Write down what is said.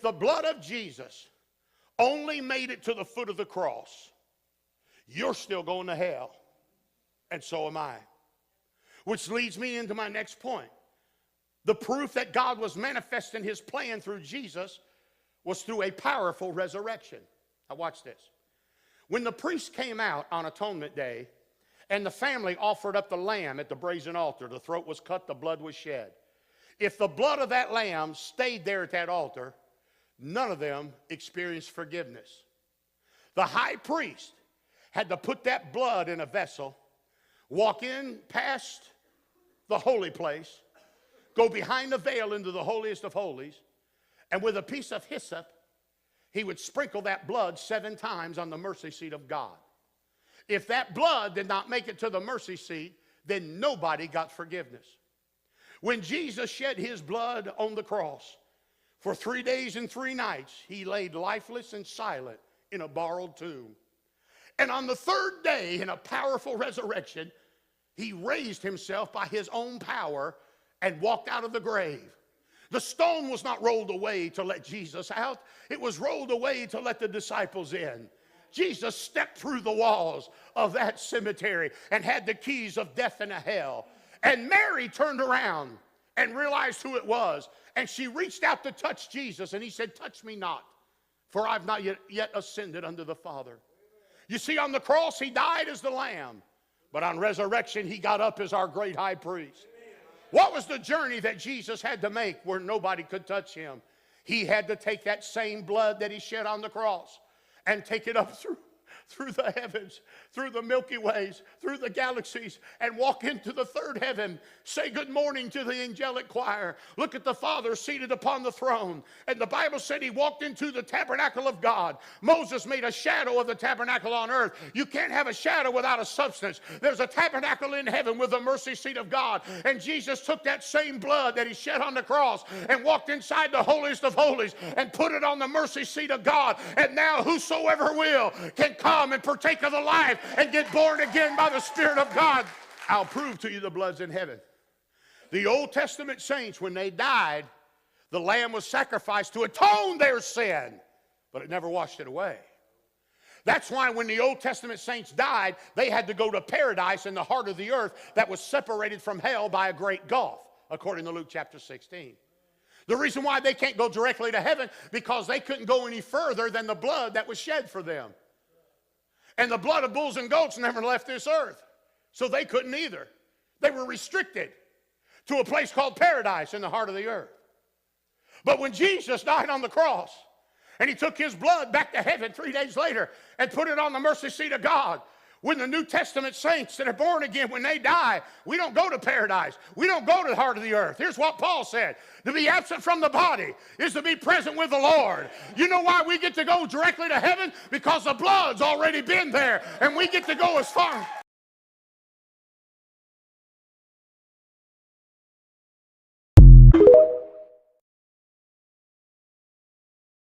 the blood of Jesus only made it to the foot of the cross, you're still going to hell, and so am I. Which leads me into my next point. The proof that God was manifesting his plan through Jesus was through a powerful resurrection. Now watch this. When the priest came out on Atonement Day and the family offered up the lamb at the brazen altar, the throat was cut, the blood was shed. If the blood of that lamb stayed there at that altar, none of them experienced forgiveness. The high priest had to put that blood in a vessel, walk in past the holy place, go behind the veil into the holiest of holies, and with a piece of hyssop, he would sprinkle that blood 7 times on the mercy seat of God. If that blood did not make it to the mercy seat, then nobody got forgiveness. When Jesus shed his blood on the cross, for 3 days and 3 nights, he laid lifeless and silent in a borrowed tomb. And on the 3rd day, in a powerful resurrection, he raised himself by his own power and walked out of the grave. The stone was not rolled away to let Jesus out. It was rolled away to let the disciples in. Jesus stepped through the walls of that cemetery and had the keys of death and hell. And Mary turned around and realized who it was. And she reached out to touch Jesus. And he said, touch me not, for I've not yet ascended unto the Father. You see, on the cross, he died as the lamb. But on resurrection, he got up as our great high priest. What was the journey that Jesus had to make where nobody could touch him? He had to take that same blood that he shed on the cross and take it up through the heavens, through the Milky Ways, through the galaxies, and walk into the 3rd heaven. Say good morning to the angelic choir. Look at the Father seated upon the throne. And the Bible said he walked into the tabernacle of God. Moses made a shadow of the tabernacle on earth. You can't have a shadow without a substance. There's a tabernacle in heaven with the mercy seat of God. And Jesus took that same blood that he shed on the cross and walked inside the holiest of holies and put it on the mercy seat of God. And now whosoever will can come and partake of the life and get born again by the Spirit of God. I'll prove to you the blood's in heaven. The Old Testament saints, when they died, the lamb was sacrificed to atone their sin, but it never washed it away. That's why when the Old Testament saints died, they had to go to paradise in the heart of the earth that was separated from hell by a great gulf, according to Luke chapter 16. The reason why they can't go directly to heaven, because they couldn't go any further than the blood that was shed for them. And the blood of bulls and goats never left this earth. So they couldn't either. They were restricted to a place called paradise in the heart of the earth. But when Jesus died on the cross, and he took his blood back to heaven 3 days later and put it on the mercy seat of God, when the New Testament saints that are born again, when they die, we don't go to paradise. We don't go to the heart of the earth. Here's what Paul said. To be absent from the body is to be present with the Lord. You know why we get to go directly to heaven? Because the blood's already been there, and we get to go as far